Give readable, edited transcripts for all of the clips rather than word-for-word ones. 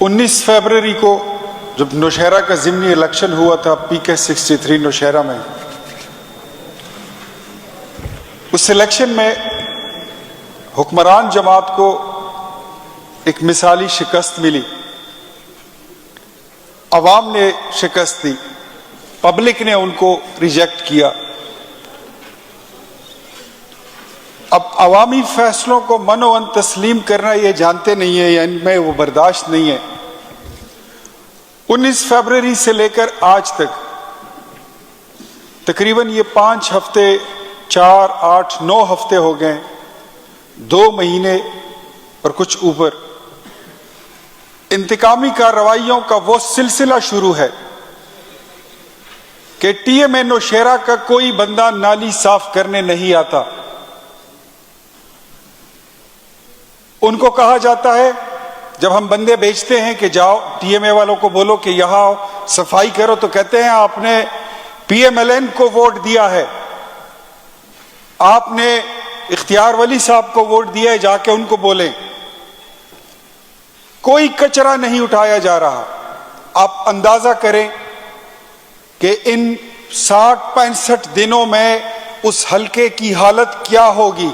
19 فروری کو جب نوشہرہ کا ضمنی الیکشن ہوا تھا PK63 نوشہرہ میں، اس الیکشن میں حکمران جماعت کو ایک مثالی شکست ملی. عوام نے شکست دی، پبلک نے ان کو ریجیکٹ کیا. اب عوامی فیصلوں کو منو ان تسلیم کرنا یہ جانتے نہیں ہیں یا ان میں وہ برداشت نہیں ہے. 19 فروری سے لے کر آج تک تقریباً یہ 5 ہفتے 4 8 9 ہفتے ہو گئے، 2 مہینے اور کچھ اوپر انتقامی کارروائیوں کا وہ سلسلہ شروع ہے کہ TMA نوشہرہ کا کوئی بندہ نالی صاف کرنے نہیں آتا. ان کو کہا جاتا ہے جب ہم بندے بیچتے ہیں کہ جاؤ TMA والوں کو بولو کہ یہاں آؤ صفائی کرو، تو کہتے ہیں آپ نے PMLN کو ووٹ دیا ہے، آپ نے اختیار ولی صاحب کو ووٹ دیا ہے، جا کے ان کو بولیں. کوئی کچرا نہیں اٹھایا جا رہا. آپ اندازہ کریں کہ ان 60-65 دنوں میں اس حلقے کی حالت کیا ہوگی.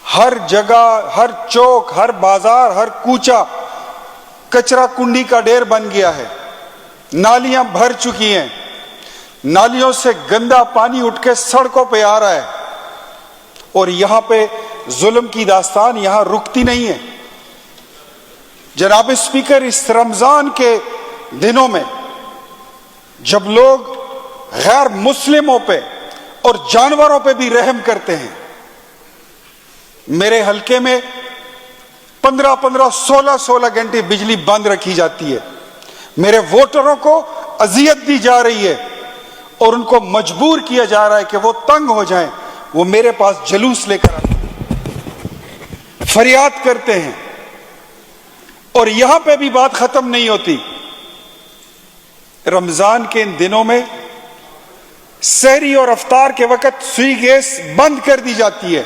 ہر جگہ، ہر چوک، ہر بازار، ہر کوچہ کچرا کنڈی کا ڈھیر بن گیا ہے. نالیاں بھر چکی ہیں، نالیوں سے گندا پانی اٹھ کے سڑکوں پہ آ رہا ہے، اور یہاں پہ ظلم کی داستان یہاں رکتی نہیں ہے. جناب اسپیکر، اس رمضان کے دنوں میں جب لوگ غیر مسلموں پہ اور جانوروں پہ بھی رحم کرتے ہیں، میرے حلقے میں 15 16 گھنٹے بجلی بند رکھی جاتی ہے. میرے ووٹروں کو اذیت دی جا رہی ہے اور ان کو مجبور کیا جا رہا ہے کہ وہ تنگ ہو جائیں، وہ میرے پاس جلوس لے کر آتے ہیں، فریاد کرتے ہیں. اور یہاں پہ بھی بات ختم نہیں ہوتی. رمضان کے ان دنوں میں سحری اور افطار کے وقت سوئی گیس بند کر دی جاتی ہے.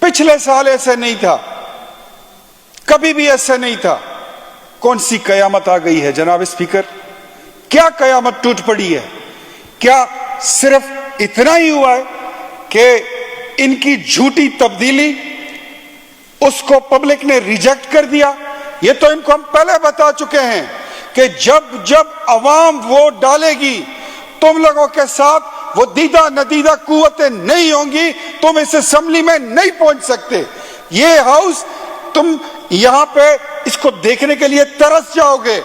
پچھلے سال ایسا نہیں تھا، کبھی بھی ایسا نہیں تھا. کون سی قیامت آ گئی ہے جناب اسپیکر؟ کیا قیامت ٹوٹ پڑی ہے؟ کیا صرف اتنا ہی ہوا ہے کہ ان کی جھوٹی تبدیلی اس کو پبلک نے ریجیکٹ کر دیا؟ یہ تو ان کو ہم پہلے بتا چکے ہیں کہ جب عوام ووٹ ڈالے گی تم لوگوں کے ساتھ وہ دیدہ ندیدہ قوتیں نہیں ہوں گی، تم اس اسمبلی میں نہیں پہنچ سکتے. یہ ہاؤس تم یہاں پہ اس کو دیکھنے کے لیے ترس جاؤ گے.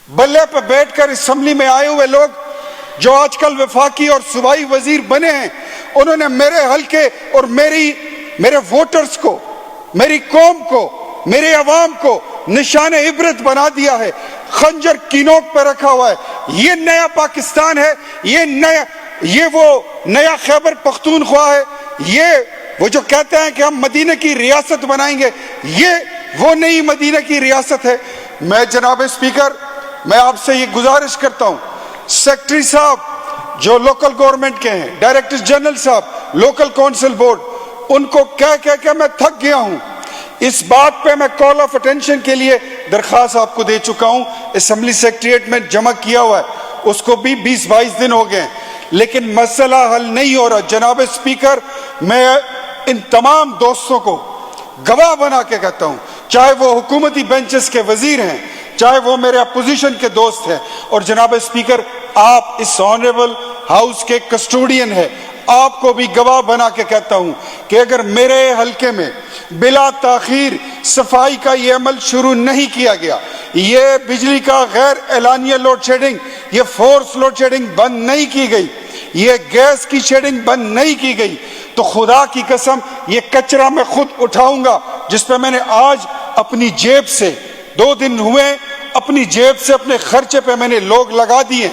بلے پہ بیٹھ کر اسمبلی میں آئے ہوئے لوگ جو آج کل وفاقی اور صوبائی وزیر بنے ہیں، انہوں نے میرے حلقے اور میرے ووٹرز کو، میری قوم کو، میرے عوام کو نشان عبرت بنا دیا ہے. خنجر کی نوک پہ رکھا ہوا ہے. یہ نیا پاکستان ہے، یہ وہ نیا خیبر پختونخوا ہے، یہ وہ جو کہتے ہیں کہ ہم مدینہ کی ریاست بنائیں گے، یہ وہ نئی مدینہ کی ریاست ہے. میں جناب اسپیکر، میں آپ سے یہ گزارش کرتا ہوں، سیکٹری صاحب جو لوکل گورنمنٹ کے ہیں، ڈائریکٹر جنرل صاحب لوکل کونسل بورڈ، ان کو کہہ کہ میں تھک گیا ہوں. اس بات پہ میں کال آف اٹینشن کے لیے درخواست آپ کو دے چکا ہوں، اسمبلی سیکریٹریٹ میں جمع کیا ہوا ہے، اس کو بھی 20-22 دن ہو گئے، لیکن مسئلہ حل نہیں ہو رہا. جناب اسپیکر، میں ان تمام دوستوں کو گواہ بنا کے کہتا ہوں، چاہے وہ حکومتی بینچز کے وزیر ہیں، چاہے وہ میرے اپوزیشن کے دوست ہیں، اور جناب اسپیکر آپ اس آنریبل ہاؤس کے کسٹوڈین ہیں، آپ کو بھی گواہ بنا کے کہتا ہوں کہ اگر میرے حلقے میں بلا تاخیر صفائی کا یہ عمل شروع نہیں کیا گیا، یہ بجلی کا غیر اعلانیہ لوڈ شیڈنگ، یہ فورس لوڈ شیڈنگ بند نہیں کی گئی، یہ گیس کی شیڈنگ بند نہیں کی گئی، تو خدا کی قسم یہ کچرا میں خود اٹھاؤں گا، جس پہ میں نے آج اپنی جیب سے 2 دن ہوئے اپنی جیب سے اپنے خرچے پہ میں نے لوگ لگا دیے.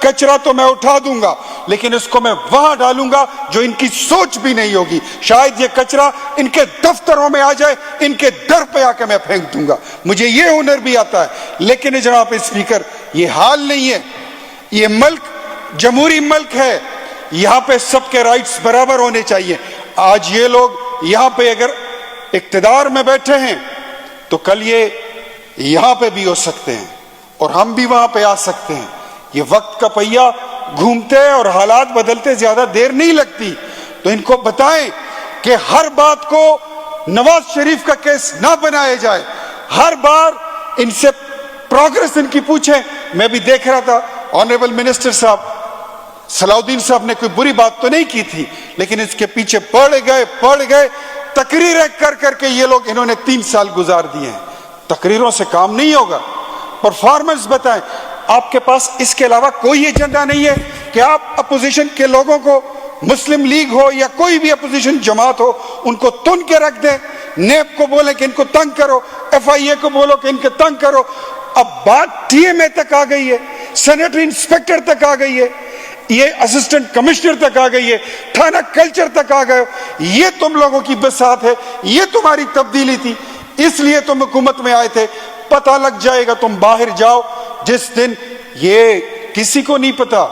کچرا تو میں اٹھا دوں گا، لیکن اس کو میں وہاں ڈالوں گا جو ان کی سوچ بھی نہیں ہوگی. شاید یہ کچرا ان کے دفتروں میں آ جائے، ان کے در پہ آ کے میں پھینک دوں گا. مجھے یہ ہنر بھی آتا ہے. لیکن جناب اسپیکر، یہ حال نہیں ہے. یہ ملک جمہوری ملک ہے، یہاں پہ سب کے رائٹس برابر ہونے چاہیے. آج یہ لوگ یہاں پہ اگر اقتدار میں بیٹھے ہیں تو کل یہ یہاں پہ بھی ہو سکتے ہیں اور ہم بھی وہاں پہ آ سکتے ہیں. یہ وقت کا پہیہ گھومتے اور حالات بدلتے زیادہ دیر نہیں لگتی. تو ان کو بتائیں کہ ہر بات کو نواز شریف کا کیس نہ بنایا جائے. ہر بار ان سے پروگرس ان کی پوچھیں. میں بھی دیکھ رہا تھا آنریبل منسٹر صاحب صلاح الدین صاحب نے کوئی بری بات تو نہیں کی تھی, لیکن اس کے پیچھے پڑ گئے تقریریں کر کے یہ لوگ انہوں نے 3 سال گزار دیے ہیں. تقریروں سے کام نہیں ہوگا. پرفارمنس بتائیں. آپ کے پاس اس کے علاوہ کوئی ایجنڈا نہیں ہے کہ آپ اپوزیشن کے لوگوں کو, مسلم لیگ ہو یا کوئی بھی اپوزیشن جماعت ہو, ان کو تن کے رکھ دیں. نیب کو بولیں کہ ان کو تنگ کرو, FIA کو بولو کہ ان کو تنگ کرو. اب بات TMA تک آ گئی ہے, سینیٹری انسپیکٹر تک آ گئی ہے, یہ اسسٹنٹ کمشنر تک آ گئی ہے, تھانہ کلچر تک آ گئے. یہ تم لوگوں کی بساط ہے, یہ تمہاری تبدیلی تھی, اس لیے تم حکومت میں آئے تھے. پتہ لگ جائے گا, تم باہر جاؤ جس دن. یہ کسی کو نہیں پتا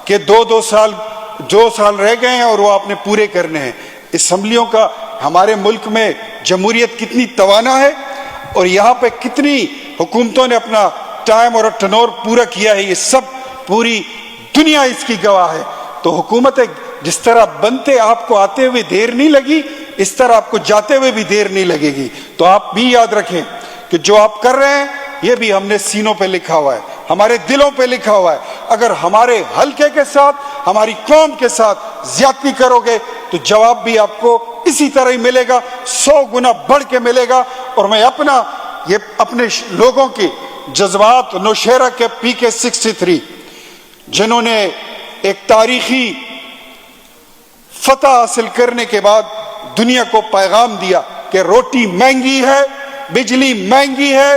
کہ 2 سال رہ گئے ہیں اور وہ آپ نے پورے کرنے ہیں. اسمبلیوں کا ہمارے ملک میں جمہوریت کتنی توانا ہے اور یہاں پہ کتنی حکومتوں نے اپنا ٹائم اور ٹنور پورا کیا ہے. یہ سب پوری دنیا اس کی گواہ ہے. تو حکومت جس طرح بنتے آپ کو آتے ہوئے دیر نہیں لگی, اس طرح آپ کو جاتے ہوئے بھی دیر نہیں لگے گی. تو آپ بھی یاد رکھیں کہ جو آپ کر رہے ہیں یہ بھی ہم نے سینوں پہ لکھا ہوا ہے, ہمارے دلوں پہ لکھا ہوا ہے. اگر ہمارے حلقے کے ساتھ, ہماری قوم کے ساتھ زیادتی کرو گے تو جواب بھی آپ کو اسی طرح ہی ملے گا, 100 گنا بڑھ کے ملے گا. اور میں اپنے لوگوں کی جذبات, نوشہرہ کے PK 63 جنہوں نے ایک تاریخی فتح حاصل کرنے کے بعد دنیا کو پیغام دیا کہ روٹی مہنگی ہے, بجلی مہنگی ہے,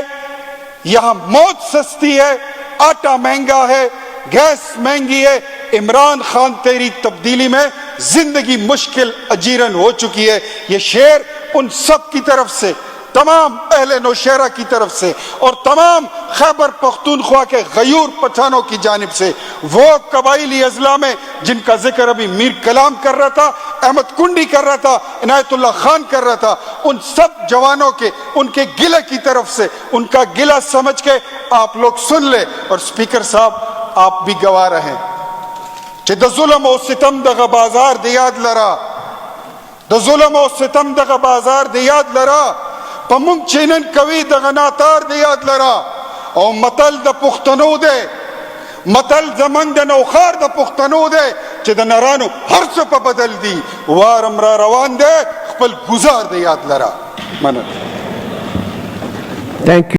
یہاں موت سستی ہے, آٹا مہنگا ہے, گیس مہنگی ہے. عمران خان تیری تبدیلی میں زندگی مشکل اجیرن ہو چکی ہے. یہ شعر ان سب کی طرف سے, تمام اہل نوشہرہ کی طرف سے اور تمام خیبر پختونخوا کے غیور پٹھانوں کی جانب سے, وہ قبائلی اضلاع میں جن کا ذکر ابھی میر کلام کر رہا تھا, احمد کنڈی کر رہا تھا, عنایت اللہ خان کر رہا تھا, ان سب جوانوں کے, ان کے گلے کی طرف سے, ان کا گلہ سمجھ کے آپ لوگ سن لیں. اور اسپیکر صاحب آپ بھی گواہ رہیں کہ دا ظلم و ستم دغه بازار دی یاد لرا, دا ظلم و ستم دغه بازار دی یاد لرا, پمونږ چینن کوي دغه ناتار دی یاد لرا. او متل د پښتنو دی, متل زمنګ د نوخار د پښتنو دی چې د نرانو هر څه په بدل دی, وارم را روان دی خپل گزار دی یاد لرا. مننه. Thank you.